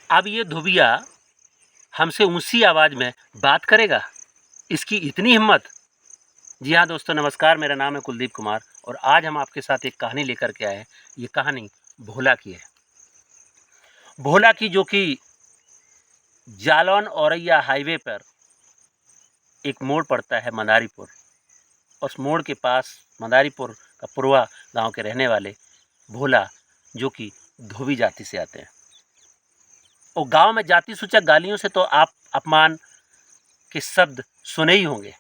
अब ये धोबिया हमसे ऊंची आवाज़ में बात करेगा, इसकी इतनी हिम्मत। जी हाँ दोस्तों, नमस्कार। मेरा नाम है कुलदीप कुमार और आज हम आपके साथ एक कहानी लेकर के आए हैं। ये कहानी भोला की है। भोला की, जो कि जालौन औरैया हाईवे पर एक मोड़ पड़ता है मदारीपुर। उस मोड़ के पास मदारीपुर का पुरवा गांव के रहने वाले भोला, जो कि धोबी जाति से आते हैं। और गांव में जाति सूचक गालियों से तो आप अपमान के शब्द सुने ही होंगे।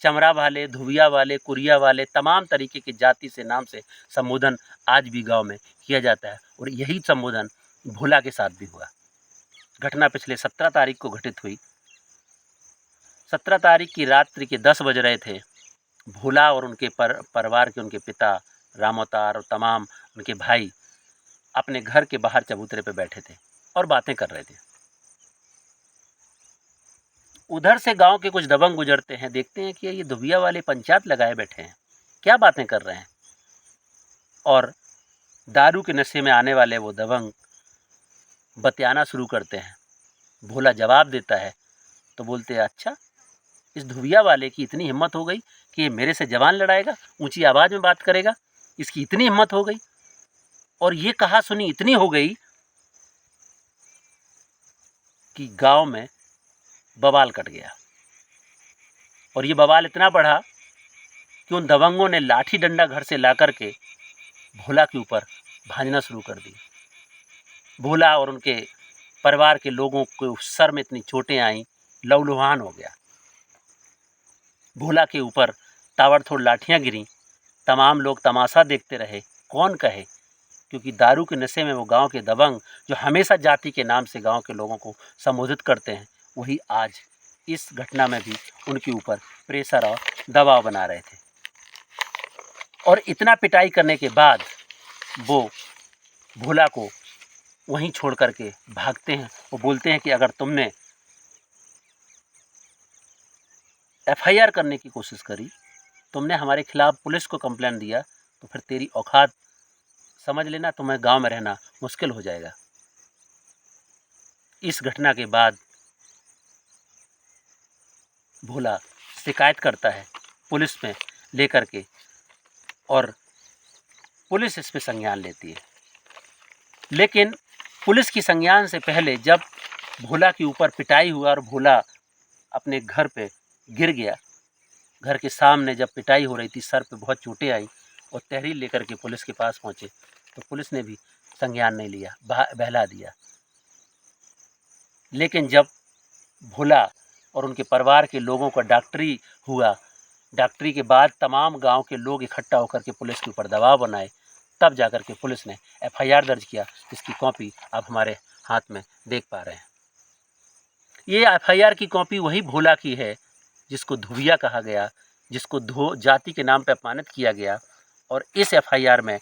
चमड़ा वाले, धुबिया वाले, कुरिया वाले, तमाम तरीके की जाति से नाम से संबोधन आज भी गांव में किया जाता है। और यही संबोधन भोला के साथ भी हुआ। घटना पिछले 17 तारीख को घटित हुई। 17 तारीख की रात्रि के 10 बज रहे थे। भोला और उनके परिवार के उनके पिता रामोतार और तमाम उनके भाई अपने घर के बाहर चबूतरे पे बैठे थे और बातें कर रहे थे। उधर से गांव के कुछ दबंग गुजरते हैं, देखते हैं कि ये धुबिया वाले पंचायत लगाए बैठे हैं, क्या बातें कर रहे हैं। और दारू के नशे में आने वाले वो दबंग बतियाना शुरू करते हैं। भोला जवाब देता है तो बोलते हैं, अच्छा, इस धुबिया वाले की इतनी हिम्मत हो गई कि ये मेरे से जवान लड़ाएगा, ऊंची आवाज़ में बात करेगा, इसकी इतनी हिम्मत हो गई। और ये कहा सुनी इतनी हो गई कि गांव में बवाल कट गया। और ये बवाल इतना बढ़ा कि उन दबंगों ने लाठी डंडा घर से ला करके भोला के ऊपर भांजना शुरू कर दी। भोला और उनके परिवार के लोगों को सर में इतनी चोटें आईं, लहूलुहान हो गया। भोला के ऊपर ताबड़तोड़ लाठियां गिरीं। तमाम लोग तमाशा देखते रहे। कौन कहे, क्योंकि दारू के नशे में वो गांव के दबंग, जो हमेशा जाति के नाम से गांव के लोगों को संबोधित करते हैं, वही आज इस घटना में भी उनके ऊपर प्रेशर और दबाव बना रहे थे। और इतना पिटाई करने के बाद वो भोला को वहीं छोड़ करके भागते हैं। वो बोलते हैं कि अगर तुमने एफआईआर करने की कोशिश करी, तुमने हमारे खिलाफ पुलिस को कंप्लेंट दिया, तो फिर तेरी औकात समझ लेना, तुम्हें गांव में रहना मुश्किल हो जाएगा। इस घटना के बाद भोला शिकायत करता है पुलिस में लेकर के, और पुलिस इस पे संज्ञान लेती है। लेकिन पुलिस की संज्ञान से पहले जब भोला के ऊपर पिटाई हुआ और भोला अपने घर पे गिर गया, घर के सामने जब पिटाई हो रही थी, सर पे बहुत चोटें आई और तहरीर लेकर के पुलिस के पास पहुंचे, तो पुलिस ने भी संज्ञान नहीं लिया, बहला दिया। लेकिन जब भोला और उनके परिवार के लोगों का डॉक्टरी हुआ, डॉक्टरी के बाद तमाम गांव के लोग इकट्ठा होकर के पुलिस के ऊपर दबाव बनाए, तब जाकर के पुलिस ने एफआईआर दर्ज किया, जिसकी कॉपी आप हमारे हाथ में देख पा रहे हैं। ये एफआईआर की कॉपी वही भोला की है जिसको धुबिया कहा गया, जिसको जाति के नाम पर अपमानित किया गया। और इस एफआईआर में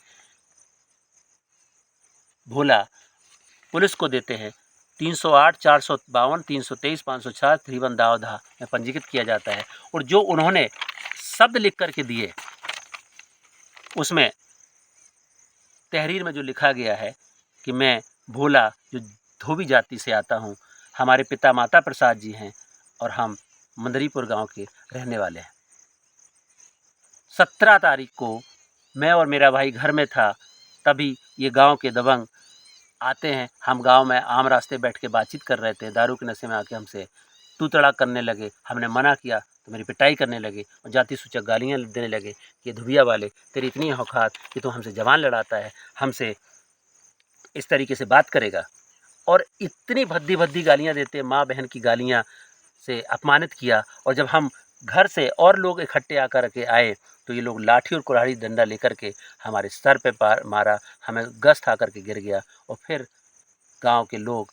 भोला पुलिस को देते हैं 308, 452, 323, 504 3 दावधा में पंजीकृत किया जाता है। और जो उन्होंने शब्द लिख करके दिए, उसमें तहरीर में जो लिखा गया है कि मैं भोला, जो धोबी जाति से आता हूँ, हमारे पिता माता प्रसाद जी हैं और हम मदरीपुर गांव के रहने वाले हैं। 17 तारीख को मैं और मेरा भाई घर में था, तभी ये गांव के दबंग आते हैं। हम गांव में आम रास्ते बैठ के बातचीत कर रहे थे, दारू के नशे में आके हमसे तू तड़ाक करने लगे। हमने मना किया तो मेरी पिटाई करने लगे और जाति सूचक गालियाँ देने लगे कि धुबिया वाले, तेरी इतनी औकात कि तू हमसे जवान लड़ाता है, हमसे इस तरीके से बात करेगा। और इतनी भद्दी भद्दी गालियाँ देते, माँ बहन की गालियाँ से अपमानित किया। और जब हम घर से और लोग इकट्ठे आकर के आए, तो ये लोग लाठी और कुल्हाड़ी डंडा लेकर के हमारे सर पे मारा, हमें गश्त आकर के गिर गया। और फिर गांव के लोग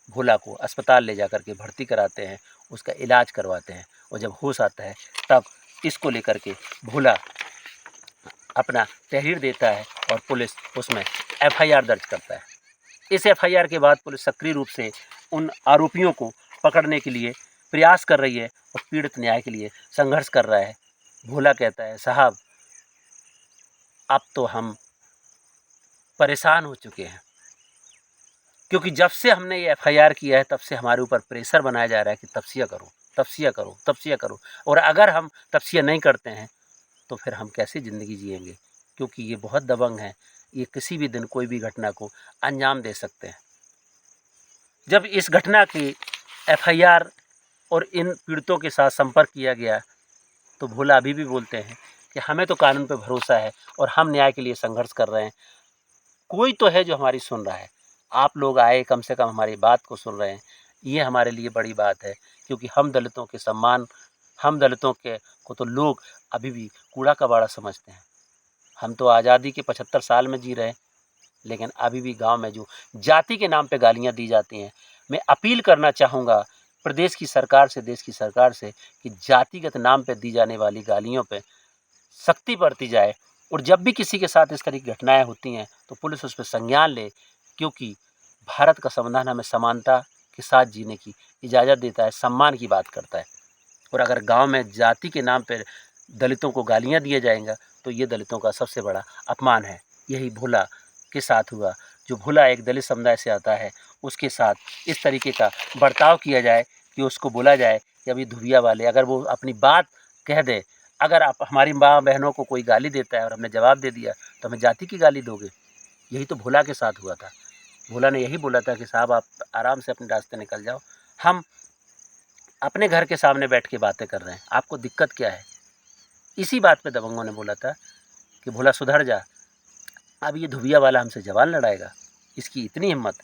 भोला को अस्पताल ले जाकर के भर्ती कराते हैं, उसका इलाज करवाते हैं। और जब होश आता है, तब इसको लेकर के भोला अपना तहरीर देता है और पुलिस उसमें एफआईआर दर्ज करता है। इस एफआईआर के बाद पुलिस सक्रिय रूप से उन आरोपियों को पकड़ने के लिए प्रयास कर रही है और पीड़ित न्याय के लिए संघर्ष कर रहा है। भोला कहता है, साहब, अब तो हम परेशान हो चुके हैं, क्योंकि जब से हमने ये एफआईआर किया है तब से हमारे ऊपर प्रेशर बनाया जा रहा है कि तपसिया करो, तपसिया करो, तपसिया करो। और अगर हम तपसिया नहीं करते हैं तो फिर हम कैसे ज़िंदगी जिएंगे, क्योंकि ये बहुत दबंग हैं, ये किसी भी दिन कोई भी घटना को अंजाम दे सकते हैं। जब इस घटना की एफआईआर और इन पीड़ितों के साथ संपर्क किया गया तो भोला अभी भी बोलते हैं कि हमें तो कानून पे भरोसा है और हम न्याय के लिए संघर्ष कर रहे हैं। कोई तो है जो हमारी सुन रहा है। आप लोग आए, कम से कम हमारी बात को सुन रहे हैं, ये हमारे लिए बड़ी बात है, क्योंकि हम दलितों के सम्मान, हम दलितों के को तो लोग अभी भी कूड़ा कबाड़ा समझते हैं। हम तो आज़ादी के 75 साल में जी रहे हैं, लेकिन अभी भी गांव में जो जाति के नाम पे गालियां दी जाती हैं, मैं अपील करना चाहूँगा प्रदेश की सरकार से, देश की सरकार से, कि जातिगत नाम पे दी जाने वाली गालियों पे सख्ती बरती जाए। और जब भी किसी के साथ इस तरह की घटनाएं होती हैं तो पुलिस उस पर संज्ञान ले, क्योंकि भारत का संविधान हमें समानता के साथ जीने की इजाज़त देता है, सम्मान की बात करता है। और अगर गांव में जाति के नाम पर दलितों को गालियां दिया जाएंगा तो ये दलितों का सबसे बड़ा अपमान है। यही भोला के साथ हुआ। जो भोला एक दलित समुदाय से आता है, उसके साथ इस तरीके का बर्ताव किया जाए कि उसको बोला जाए कि अभी धुरिया वाले, अगर वो अपनी बात कह दे, अगर आप हमारी माँ बहनों को कोई गाली देता है और हमने जवाब दे दिया तो हमें जाति की गाली दोगे। यही तो भोला के साथ हुआ था। भोला ने यही बोला था कि साहब आप आराम से अपने रास्ते निकल जाओ, हम अपने घर के सामने बैठ के बातें कर रहे हैं, आपको दिक्कत क्या है। इसी बात पे दबंगों ने बोला था कि भोला सुधर जा, अब ये धुबिया वाला हमसे जवान लड़ाएगा, इसकी इतनी हिम्मत।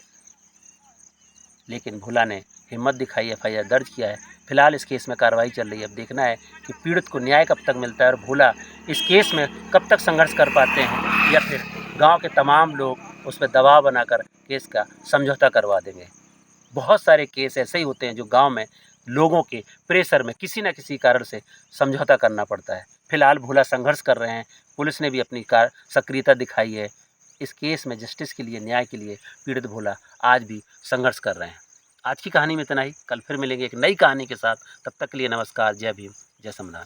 लेकिन भोला ने हिम्मत दिखाई, एफआईआर दर्ज किया है। फिलहाल इस केस में कार्रवाई चल रही है। अब देखना है कि पीड़ित को न्याय कब तक मिलता है और भोला इस केस में कब तक संघर्ष कर पाते हैं, या फिर गांव के तमाम लोग उस पर दबाव बनाकर केस का समझौता करवा देंगे। बहुत सारे केस ऐसे ही होते हैं जो गांव में लोगों के प्रेशर में किसी न किसी कारण से समझौता करना पड़ता है। फिलहाल भोला संघर्ष कर रहे हैं, पुलिस ने भी अपनी सक्रियता दिखाई है। इस केस में जस्टिस के लिए, न्याय के लिए पीड़ित भोला आज भी संघर्ष कर रहे हैं। आज की कहानी में इतना ही। कल फिर मिलेंगे एक नई कहानी के साथ। तब तक के लिए नमस्कार। जय भीम, जय संविधान।